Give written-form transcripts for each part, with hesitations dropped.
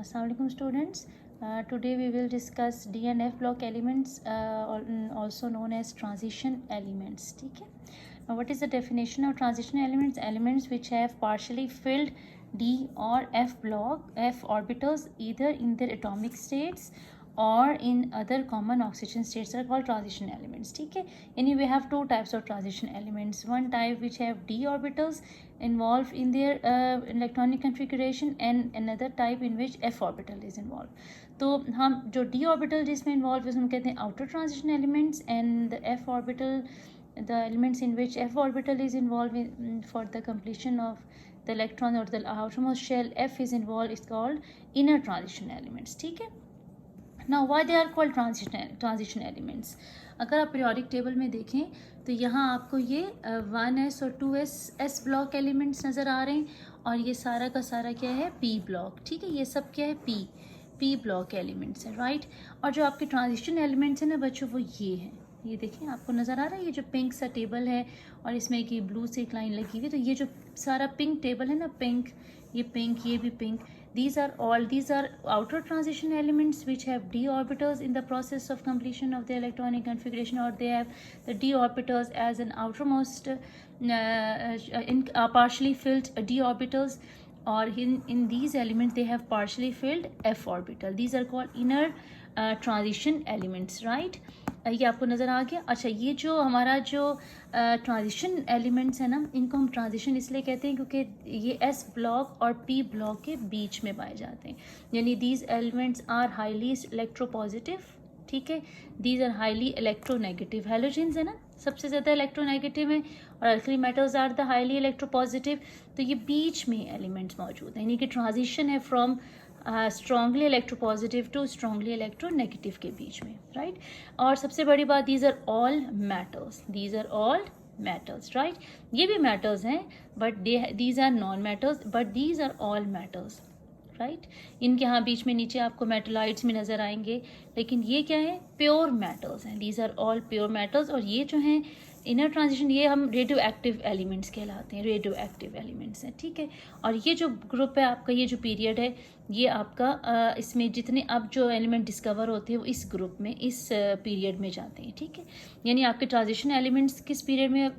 Assalamualaikum students. Today we will discuss D and F block elements, also known as transition elements. ठीक है. Now what is the definition of transition elements? Elements which have partially filled D or F block F orbitals either in their atomic states or in other common oxygen states are called transition elements. ठीक है. यानी we have two types of transition elements. One type which have d orbitals involved in their electronic configuration and another type in which f orbital is involved. तो हम जो d orbital जिसमें involved है उसमें कहते हैं outer transition elements, and the f orbital, the elements in which f orbital is involved for the completion of the electron or the outermost shell f is involved is called inner transition elements. ठीक है. Now why they are called transition elements? अगर आप periodic table में देखें तो यहाँ आपको ये 1s और 2s ब्लॉक एलिमेंट्स नज़र आ रहे हैं, और ये सारा का सारा क्या है, p ब्लॉक. ठीक है, ये सब क्या है, p ब्लॉक एलिमेंट्स है, राइट. और जो आपके ट्रांजिशन एलिमेंट्स हैं ना बच्चों, वो ये हैं. ये देखें, आपको नज़र आ रहा है ये जो पिंक सा टेबल है और इसमें एक ये ब्लू से एक लाइन लगी हुई है. तो ये जो सारा पिंक टेबल है ना, पिंक, ये भी pink, these are outer transition elements which have d orbitals in the process of completion of the electronic configuration, or they have the d orbitals as an outermost partially filled d orbitals, or in these elements they have partially filled f orbital. These are called inner transition elements, right. ये आपको नज़र आ गया. अच्छा, ये जो हमारा जो transition elements है ना, इनको हम ट्रांजिशन इसलिए कहते हैं क्योंकि ये एस ब्लॉक और पी ब्लॉक के बीच में पाए जाते हैं. यानी these elements are highly electropositive. ठीक है, these are highly electronegative. Halogens है ना, सबसे ज़्यादा इलेक्ट्रोनेगेटिव है, और alkali metals are the highly electropositive. तो ये बीच में एलिमेंट्स मौजूद हैं, यानी कि ट्रांजिशन है from strongly electropositive to strongly electronegative के बीच में, राइट. और सबसे बड़ी बात, these are all metals, right. ये भी मेटल्स हैं, but these are non metals, but these are all metals, right. इनके यहाँ बीच में नीचे आपको मेटलाइट्स में नज़र आएंगे, लेकिन ये क्या है, प्योर मेटल्स हैं. These are all pure metals. और ये जो हैं इनर ट्रांजिशन, ये हम रेडियो एक्टिव एलिमेंट्स कहलाते हैं, रेडियो एक्टिव एलिमेंट्स हैं. ठीक है. और ये जो ग्रुप है आपका, ये जो पीरियड है, ये आपका इसमें जितने अब जो एलिमेंट डिस्कवर होते हैं वो इस ग्रुप में, इस पीरियड में जाते हैं. ठीक है, यानी आपके ट्रांजिशन एलिमेंट्स किस पीरियड में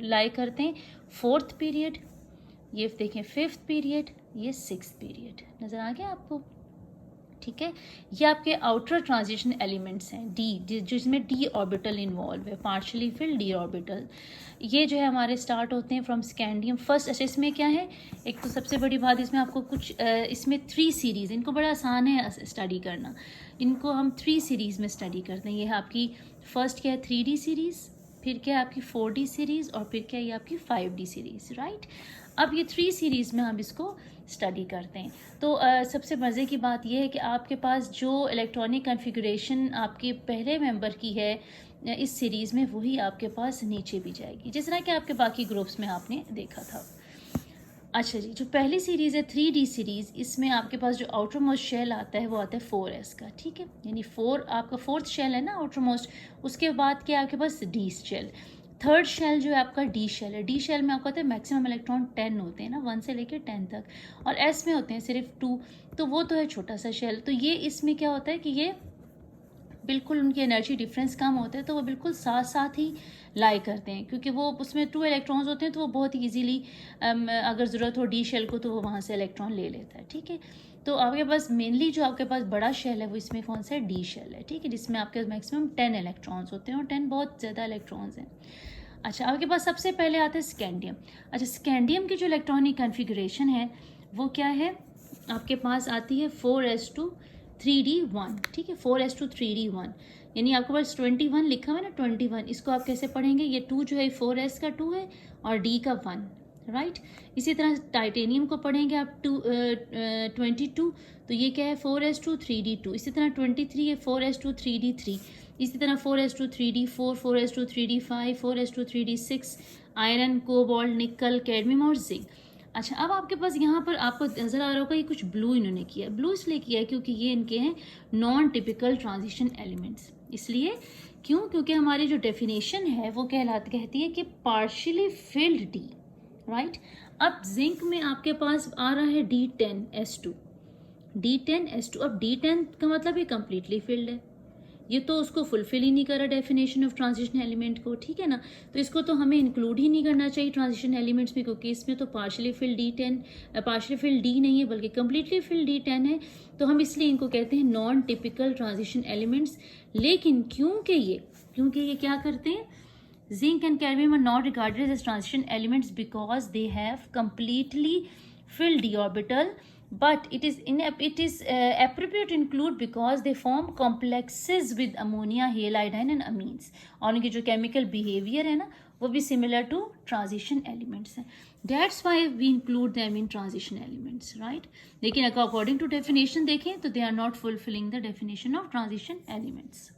लाई करते हैं, 4th पीरियड, ये देखें 5th पीरियड, ये 6th पीरियड. नज़र आ गया आपको. ठीक है, ये आपके आउटर ट्रांजिशन एलिमेंट्स हैं, डी, जिसमें डी ऑर्बिटल इन्वॉल्व है, पार्शियली फिल्ड डी ऑर्बिटल. ये जो है हमारे स्टार्ट होते हैं फ्रॉम स्कैंडियम फर्स्ट. अच्छा, इसमें क्या है, एक तो सबसे बड़ी बात, इसमें आपको कुछ इसमें 3 सीरीज़, इनको बड़ा आसान है स्टडी करना. इनको हम 3 सीरीज़ में स्टडी करते हैं. ये है आपकी फर्स्ट क्या है, 3D सीरीज़, फिर क्या है आपकी 4D सीरीज़, और फिर क्या है ये आपकी 5D सीरीज़, राइट. अब ये 3 सीरीज़ में हम इसको स्टडी करते हैं. तो सबसे मज़े की बात यह है कि आपके पास जो इलेक्ट्रॉनिक कॉन्फ़िगरेशन आपके पहले मेंबर की है इस सीरीज़ में, वही आपके पास नीचे भी जाएगी, जिस तरह कि आपके बाकी ग्रुप्स में आपने देखा था. अच्छा जी, जो पहली सीरीज़ है 3D सीरीज़, इसमें आपके पास जो आउटर मोस्ट शेल आता है वो आता है 4s का. ठीक है, यानी 4 आपका 4th शेल है ना आउटर मोस्ट. उसके बाद क्या आपके पास D शेल. 3rd शेल जो है आपका D शेल है. D शेल में आपको होता है मैक्सिमम इलेक्ट्रॉन 10 होते हैं ना, 1 से लेकर 10 तक, और S में होते हैं सिर्फ 2. तो वो तो है छोटा सा शेल. तो ये इसमें क्या होता है कि ये बिल्कुल उनकी एनर्जी डिफरेंस कम होता है, तो वो बिल्कुल साथ साथ ही लाई करते हैं, क्योंकि वो उसमें 2 इलेक्ट्रॉन्स होते हैं, तो वो बहुत ईजीली अगर ज़रूरत हो डी शेल को तो वो वहाँ से इलेक्ट्रॉन ले लेता है. ठीक है, तो आपके पास मेनली जो आपके पास बड़ा शेल है वो इसमें कौन सा है, डी शेल है. ठीक है, जिसमें आपके मैक्सिमम 10 इलेक्ट्रॉन्स होते हैं, और 10 बहुत ज़्यादा इलेक्ट्रॉन्स हैं. अच्छा, आपके पास सबसे पहले आता है स्कैंडियम. अच्छा, स्कैंडियम की जो इलेक्ट्रॉनिक कॉन्फ़िगरेशन है वो क्या है, आपके पास आती है 4s2 3d1. ठीक है, 4s2 3d1, यानी आपके पास 21 लिखा हुआ है ना, 21. इसको आप कैसे पढ़ेंगे, ये 2 जो है 4s का 2 है और d का 1, राइट. इसी तरह टाइटेनियम को पढ़ेंगे आप 22, तो ये क्या है 4s2 3d2. इसी तरह 23 है 4s2 3d3. इसी तरह 4s2 3d4, 4s2 3d5, 4s2 3d6, iron, cobalt, निकल, कैडमियम और जिंक. अच्छा, अब आपके पास यहाँ पर आपको नज़र आ रहा होगा ये कुछ ब्लू इन्होंने किया है. ब्लू इसलिए किया है क्योंकि ये इनके हैं नॉन टिपिकल ट्रांजिशन एलिमेंट्स. इसलिए क्योंकि हमारी जो डेफिनेशन है वो कहती है कि पार्शियली फिल्ड डी, राइट. अब जिंक में आपके पास आ रहा है D10S2, D10S2, अब D10 का मतलब ये कम्प्लीटली फिल्ड है, ये तो उसको फुलफिल ही नहीं करा डेफिनेशन ऑफ ट्रांजिशन एलिमेंट को, ठीक है ना। तो इसको तो हमें इंक्लूड ही नहीं करना चाहिए ट्रांजिशन एलिमेंट्स में, क्योंकि इसमें तो partially field D10, partially field D नहीं है बल्कि कम्प्लीटली फिल्ड D10 है, तो हम इसलिए इनको कहते हैं नॉन टिपिकल ट्रांजिशन एलिमेंट्स। लेकिन क्योंकि ये क्या करते हैं, zinc and cadmium are not regarded as transition elements because they have completely filled d orbital, but it is appropriate to include because they form complexes with ammonia, halide and amines, और उनकी जो chemical behavior है ना वो भी similar to transition elements है, that's why we include them in transition elements, right। लेकिन according to definition देखें तो they are not fulfilling the definition of transition elements।